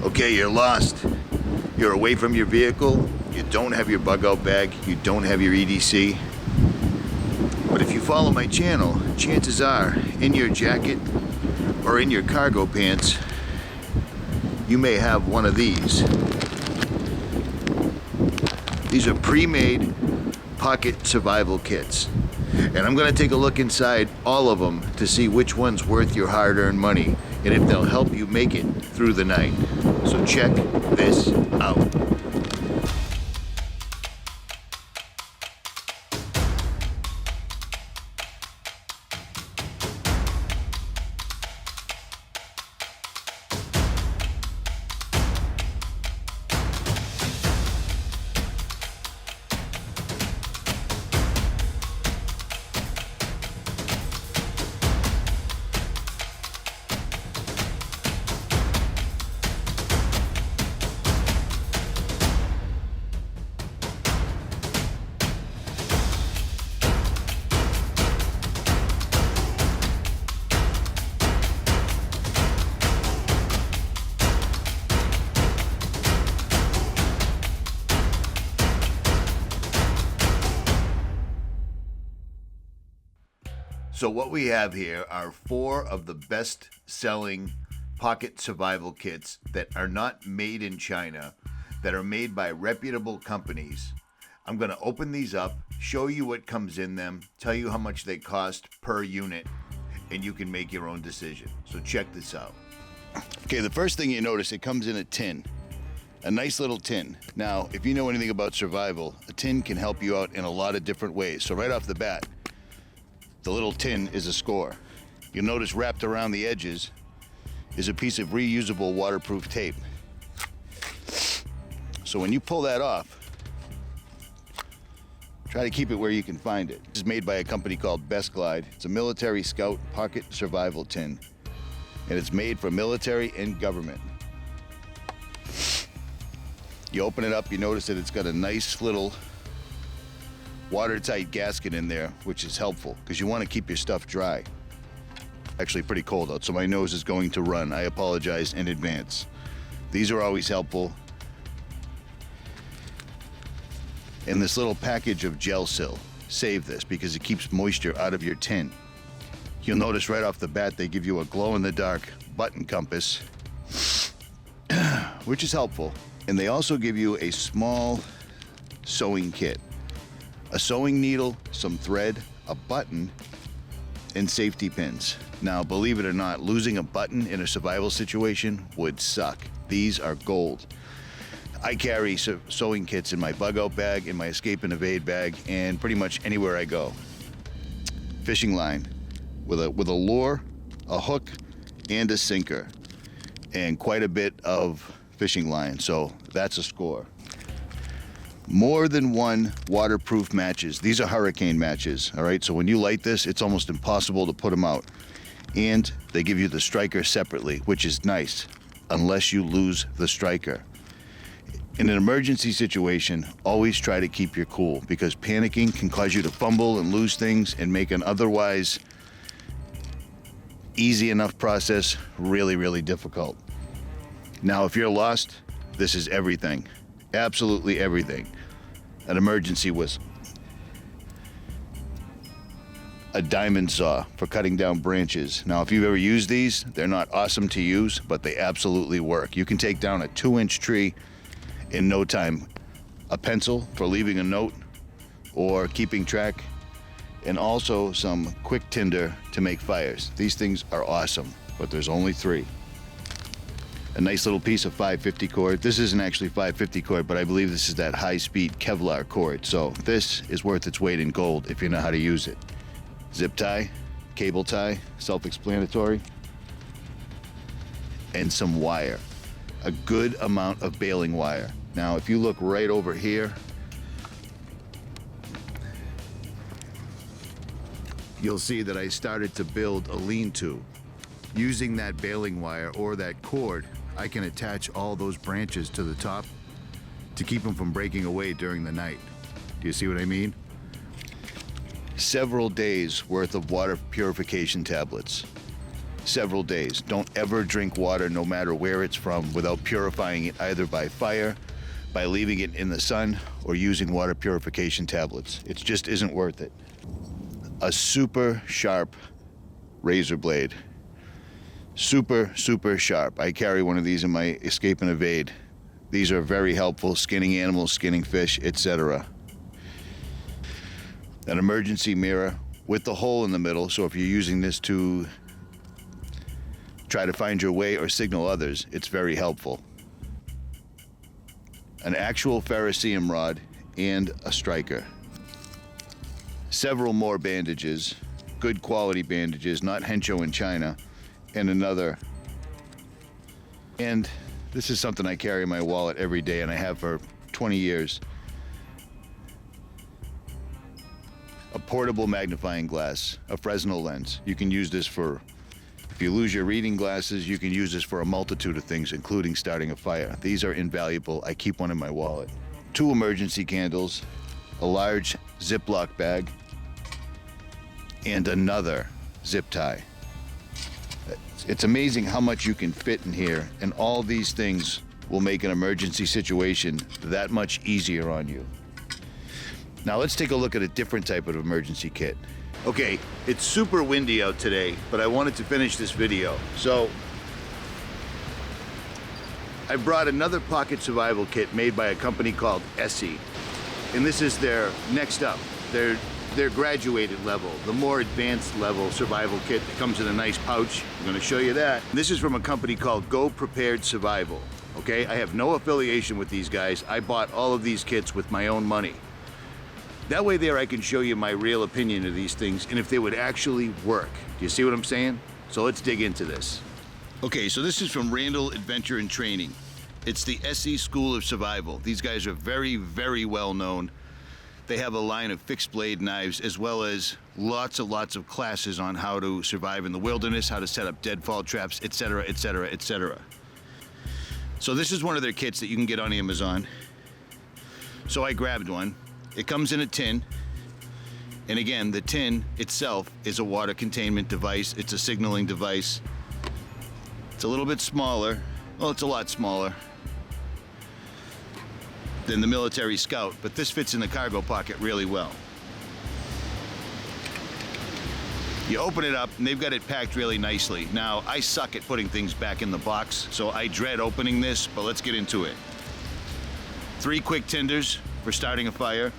Okay, you're lost. You're away from your vehicle. You don't have your bug out bag. You don't have your EDC. But if you follow my channel, chances are in your jacket or in your cargo pants, you may have one of these. These are pre-made pocket survival kits. And I'm gonna take a look inside all of them to see which one's worth your hard-earned money and if they'll help you make it through the night. So check this out. So what we have here are 4 of the best-selling pocket survival kits that are not made in China, that are made by reputable companies. I'm going to open these up, show you what comes in them, tell you how much they cost per unit, and you can make your own decision. So check this out. Okay, the first thing you notice, it comes in a tin. A nice little tin. Now, if you know anything about survival, a tin can help you out in a lot of different ways. So right off the bat, the little tin is a score. You'll notice wrapped around the edges is a piece of reusable waterproof tape. So when you pull that off, try to keep it where you can find it. This is made by a company called Best Glide. It's a military scout pocket survival tin, and it's made for military and government. You open it up, you notice that it's got a nice little watertight gasket in there, which is helpful because you want to keep your stuff dry. Actually pretty cold out, so my nose is going to run. I apologize in advance. These are always helpful. And this little package of gel seal, save this because it keeps moisture out of your tin. You'll notice right off the bat they give you a glow-in-the-dark button compass, which is helpful. And they also give you a small sewing kit. A sewing needle, some thread, a button, and safety pins. Now, believe it or not, losing a button in a survival situation would suck. These are gold. I carry sewing kits in my bug out bag, in my escape and evade bag, and pretty much anywhere I go. Fishing line with a lure, a hook, and a sinker, and quite a bit of fishing line, so that's a score. More than one waterproof matches. These are hurricane matches, all right? So when you light this, it's almost impossible to put them out. And they give you the striker separately, which is nice, unless you lose the striker. In an emergency situation, always try to keep your cool because panicking can cause you to fumble and lose things and make an otherwise easy enough process really, really difficult. Now, if you're lost, this is everything. Absolutely everything. An emergency whistle. A diamond saw for cutting down branches. Now, if you've ever used these, they're not awesome to use, but they absolutely work. You can take down a 2-inch tree in no time. A pencil for leaving a note or keeping track, and also some quick tinder to make fires. These things are awesome, but there's only 3. A nice little piece of 550 cord. This isn't actually 550 cord, but I believe this is that high-speed Kevlar cord. So this is worth its weight in gold if you know how to use it. Zip tie, cable tie, self-explanatory, and some wire. A good amount of baling wire. Now, if you look right over here, you'll see that I started to build a lean-to. Using that baling wire or that cord, I can attach all those branches to the top to keep them from breaking away during the night. Do you see what I mean? Several days worth of water purification tablets. several days. Don't ever drink water, no matter where it's from, without purifying it either by fire, by leaving it in the sun, or using water purification tablets. It just isn't worth it. A super sharp razor blade. Super, super sharp. I carry one of these in my escape and evade. These are very helpful, skinning animals, skinning fish, etc. An emergency mirror with the hole in the middle, so if you're using this to try to find your way or signal others, it's very helpful. An actual ferrocerium rod and a striker. Several more bandages, good quality bandages, not Hencho in China, and another. And this is something I carry in my wallet every day, and I have for 20 years. A portable magnifying glass, a Fresnel lens. You can use this for, if you lose your reading glasses, you can use this for a multitude of things, including starting a fire. These are invaluable. I keep one in my wallet. 2 emergency candles, a large Ziploc bag, and another zip tie. It's amazing how much you can fit in here, and all these things will make an emergency situation that much easier on you. Now let's take a look at a different type of emergency kit. Okay, it's super windy out today, but I wanted to finish this video. So I brought another pocket survival kit made by a company called Essie. And this is their next up, their graduated level, the more advanced level survival kit that comes in a nice pouch. I'm gonna show you that. This is from a company called Go Prepared Survival, okay? I have no affiliation with these guys. I bought all of these kits with my own money. That way there I can show you my real opinion of these things and if they would actually work. Do you see what I'm saying? So let's dig into this. Okay, so this is from Randall Adventure and Training. It's the Essie School of Survival. These guys are very, very well known. They have a line of fixed blade knives, as well as lots of classes on how to survive in the wilderness, how to set up deadfall traps, etc., etc., etc. So this is one of their kits that you can get on Amazon. So I grabbed one. It comes in a tin. And again, the tin itself is a water containment device. It's a signaling device. It's a little bit smaller. Well, it's a lot smaller than the military Scout, but this fits in the cargo pocket really well. You open it up and they've got it packed really nicely. Now, I suck at putting things back in the box, so I dread opening this, but let's get into it. 3 quick tinders for starting a fire.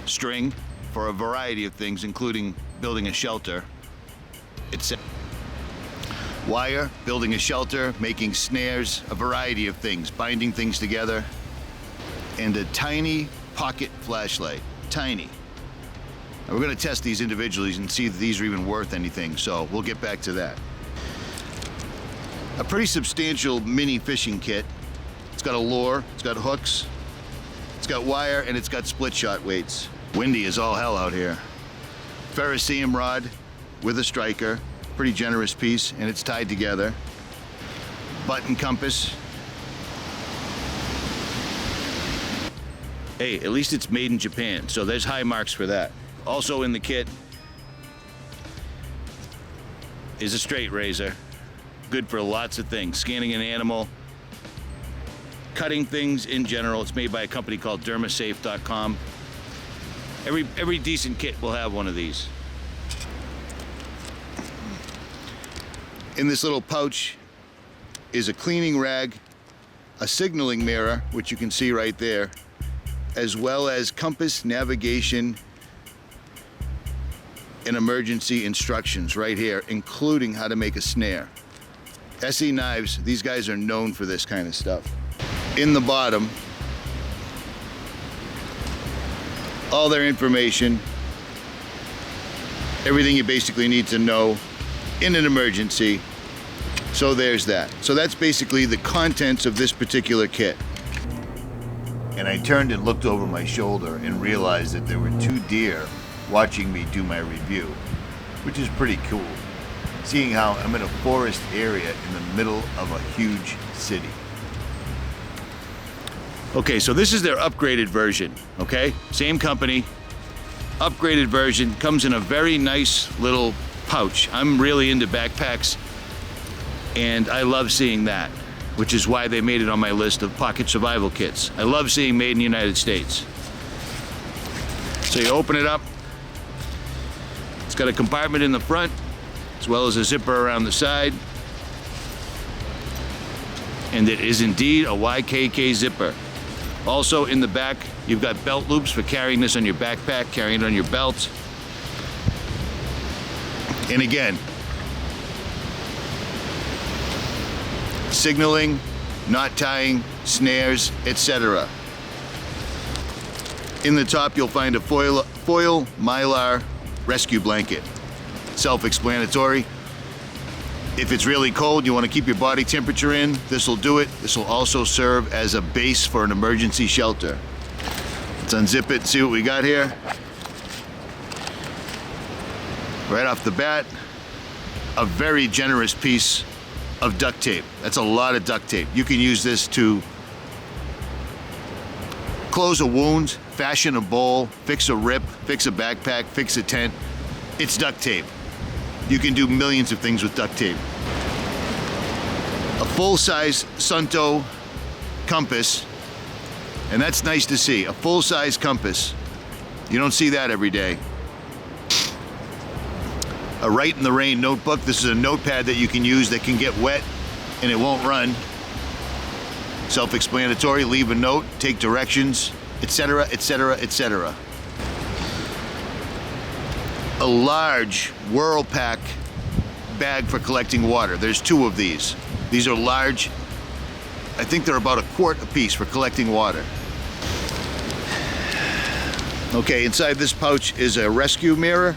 String for a variety of things, including building a shelter. Wire, building a shelter, making snares, a variety of things, binding things together, and a tiny pocket flashlight, tiny. Now we're gonna test these individually and see if these are even worth anything, so we'll get back to that. A pretty substantial mini fishing kit. It's got a lure, it's got hooks, it's got wire, and it's got split shot weights. Windy as all hell out here. Ferrocerium rod with a striker. Pretty generous piece, and it's tied together. Button compass. Hey, at least it's made in Japan, so there's high marks for that. Also in the kit is a straight razor. Good for lots of things. Scanning an animal, cutting things in general. It's made by a company called dermasafe.com. Every decent kit will have one of these. In this little pouch is a cleaning rag, a signaling mirror, which you can see right there, as well as compass, navigation, and emergency instructions right here, including how to make a snare. Essie Knives, these guys are known for this kind of stuff. In the bottom, all their information, everything you basically need to know in an emergency. So there's that. So that's basically the contents of this particular kit. And I turned and looked over my shoulder and realized that there were 2 deer watching me do my review, which is pretty cool, seeing how I'm in a forest area in the middle of a huge city. Okay, so this is their upgraded version, okay? Same company, upgraded version. Comes in a very nice little pouch. I'm really into backpacks, and I love seeing that, which is why they made it on my list of pocket survival kits. I love seeing made in the United States. So you open it up. It's got a compartment in the front, as well as a zipper around the side. And it is indeed a YKK zipper. Also in the back, you've got belt loops for carrying this on your backpack, carrying it on your belt. And again, signaling, knot tying, snares, etc. In the top, you'll find a foil mylar rescue blanket. Self-explanatory. If it's really cold, you want to keep your body temperature in, this will do it. This will also serve as a base for an emergency shelter. Let's unzip it and see what we got here. Right off the bat, a very generous piece of duct tape. That's a lot of duct tape. You can use this to close a wound, fashion a bowl, fix a rip, fix a backpack, fix a tent. It's duct tape. You can do millions of things with duct tape. A full-size Sunto compass, and that's nice to see, a full-size compass. You don't see that every day. A Write in the Rain notebook. This is a notepad that you can use that can get wet and it won't run. Self-explanatory, leave a note, take directions, etc., etc., etc. A large Whirlpack bag for collecting water. There's 2 of these. These are large. I think they're about a quart a piece for collecting water. Okay, inside this pouch is a rescue mirror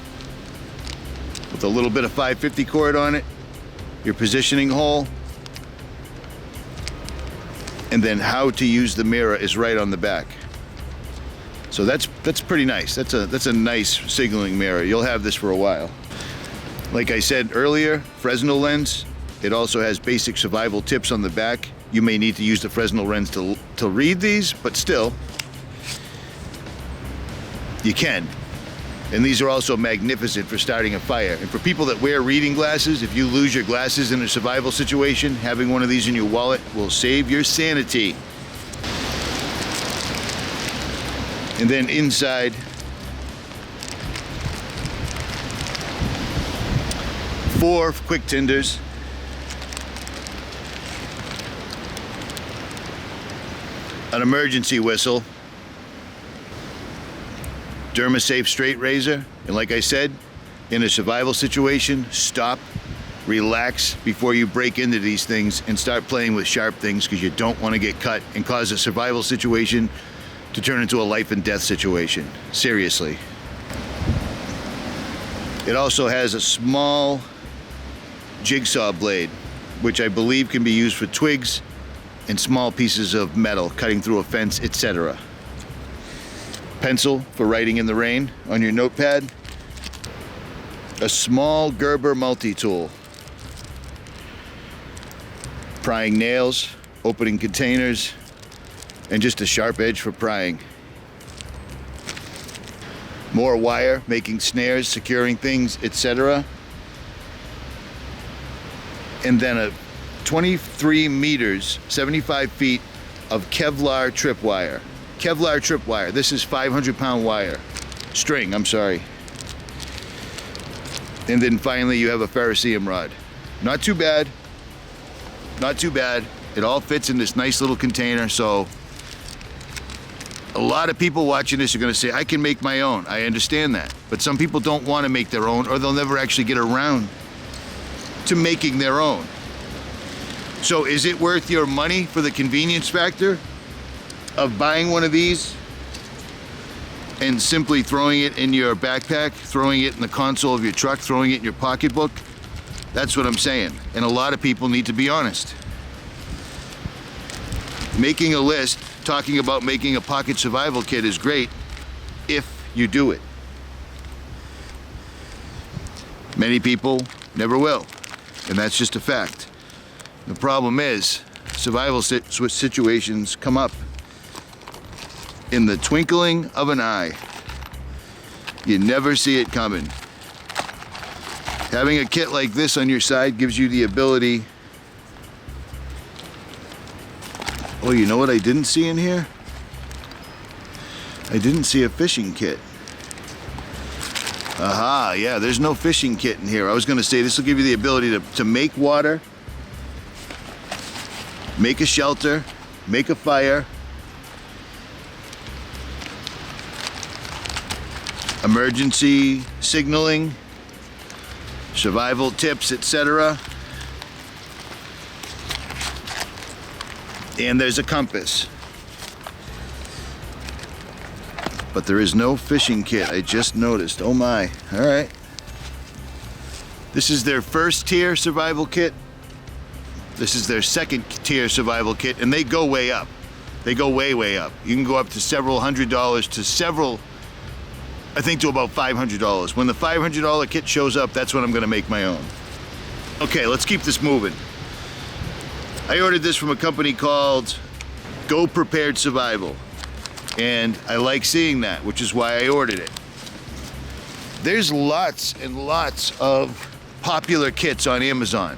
with a little bit of 550 cord on it, your positioning hole, and then how to use the mirror is right on the back. So that's pretty nice. That's a nice signaling mirror. You'll have this for a while. Like I said earlier, Fresnel lens. It also has basic survival tips on the back. You may need to use the Fresnel lens to read these, but still, you can. And these are also magnificent for starting a fire. And for people that wear reading glasses, if you lose your glasses in a survival situation, having one of these in your wallet will save your sanity. And then inside, four quick tinders, an emergency whistle, Dermasafe straight razor, and like I said, in a survival situation, stop, relax before you break into these things and start playing with sharp things, because you don't want to get cut and cause a survival situation to turn into a life and death situation. Seriously. It also has a small jigsaw blade, which I believe can be used for twigs and small pieces of metal, cutting through a fence, etc. Pencil for writing in the rain on your notepad. A small Gerber multi-tool. Prying nails, opening containers, and just a sharp edge for prying. More wire, making snares, securing things, etc. And then a 23 meters, 75 feet of Kevlar tripwire. Kevlar tripwire. This is 500-pound wire. String, I'm sorry. And then finally you have a ferrocerium rod. Not too bad. Not too bad. It all fits in this nice little container, so a lot of people watching this are going to say, I can make my own. I understand that. But some people don't want to make their own, or they'll never actually get around to making their own. So is it worth your money for the convenience factor of buying one of these and simply throwing it in your backpack, throwing it in the console of your truck, throwing it in your pocketbook? That's what I'm saying. And a lot of people need to be honest. Making a list, talking about making a pocket survival kit is great if you do it. Many people never will, and that's just a fact. The problem is, survival situations come up in the twinkling of an eye. You never see it coming. Having a kit like this on your side gives you the ability. Oh, you know what I didn't see in here? I didn't see a fishing kit. Aha, yeah, there's no fishing kit in here. I was gonna say this will give you the ability to make water, make a shelter, make a fire, emergency signaling, survival tips, etc. And there's a compass. But there is no fishing kit, I just noticed. Oh my, all right. This is their first tier survival kit. This is their second tier survival kit, and they go way up. They go way, way up. You can go up to several $100s to several, I think to about $500. When the $500 kit shows up, that's when I'm gonna make my own. Okay, let's keep this moving. I ordered this from a company called Go Prepared Survival. And I like seeing that, which is why I ordered it. There's lots and lots of popular kits on Amazon,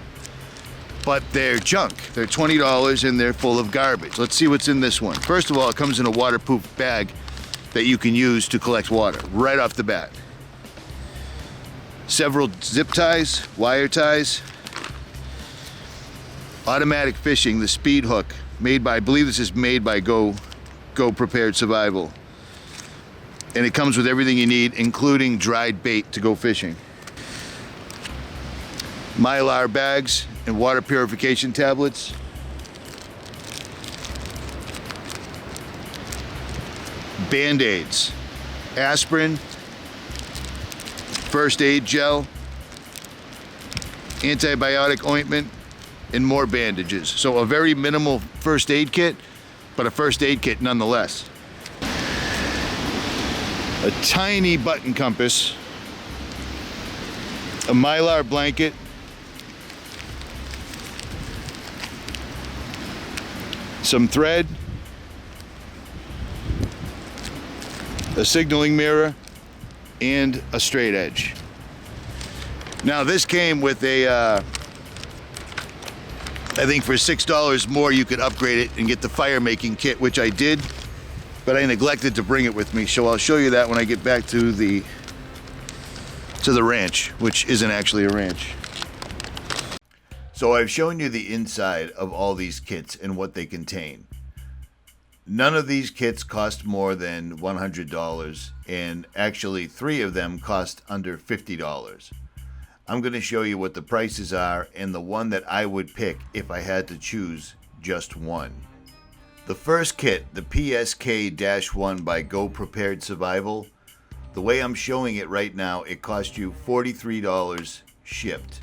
but they're junk. They're $20 and they're full of garbage. Let's see what's in this one. First of all, it comes in a waterproof bag that you can use to collect water right off the bat. Several zip ties, wire ties, automatic fishing, the speed hook, made by, I believe this is made by Go Prepared Survival. And it comes with everything you need, including dried bait to go fishing. Mylar bags and water purification tablets. Band-aids, aspirin, first aid gel, antibiotic ointment, and more bandages. So a very minimal first aid kit, but a first aid kit nonetheless. A tiny button compass, a Mylar blanket, some thread, a signaling mirror, and a straight edge. Now this came with a I think for $6 more you could upgrade it and get the fire making kit, which I did, but I neglected to bring it with me, so I'll show you that when I get back to the ranch, which isn't actually a ranch. So I've shown you the inside of all these kits and what they contain. None of these kits cost more than $100, and actually 3 of them cost under $50. I'm going to show you what the prices are and the one that I would pick if I had to choose just one. The first kit, the PSK-1 by Go Prepared Survival, the way I'm showing it right now, it cost you $43 shipped.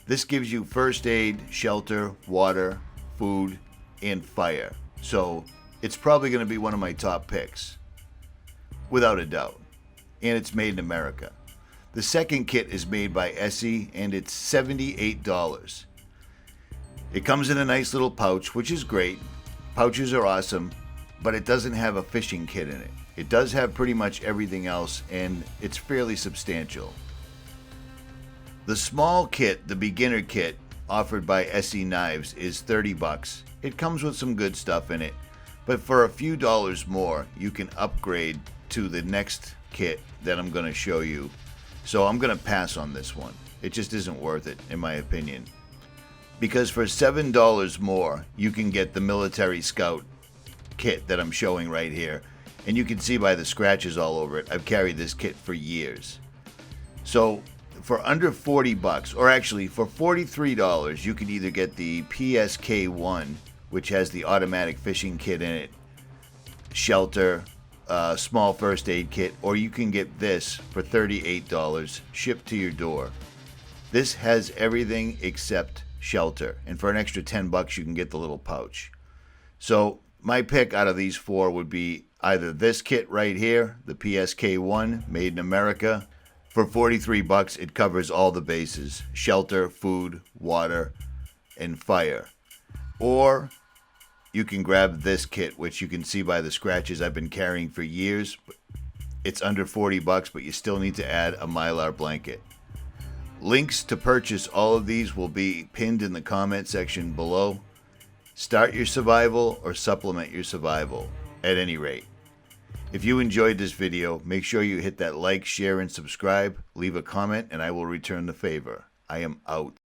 This gives you first aid, shelter, water, food, and fire. So it's probably going to be one of my top picks, without a doubt. And it's made in America. The second kit is made by Essie, and it's $78. It comes in a nice little pouch, which is great. Pouches are awesome, but it doesn't have a fishing kit in it. It does have pretty much everything else, and it's fairly substantial. The small kit, the beginner kit, offered by Essie Knives is $30. It comes with some good stuff in it, but for a few dollars more, you can upgrade to the next kit that I'm going to show you. So I'm going to pass on this one. It just isn't worth it, in my opinion. Because for $7 more, you can get the Military Scout kit that I'm showing right here. And you can see by the scratches all over it, I've carried this kit for years. So for under $40, or actually for $43, you can either get the PSK-1, which has the automatic fishing kit in it, shelter, small first aid kit, or you can get this for $38 shipped to your door. This has everything except shelter, and for an extra $10 you can get the little pouch. So my pick out of these 4 would be either this kit right here, the PSK-1, made in America. For $43 it covers all the bases: shelter, food, water, and fire. Or you can grab this kit, which you can see by the scratches I've been carrying for years. It's under 40 bucks, but you still need to add a Mylar blanket. Links to purchase all of these will be pinned in the comment section below. Start your survival or supplement your survival, at any rate. If you enjoyed this video, make sure you hit that like, share, and subscribe. Leave a comment, and I will return the favor. I am out.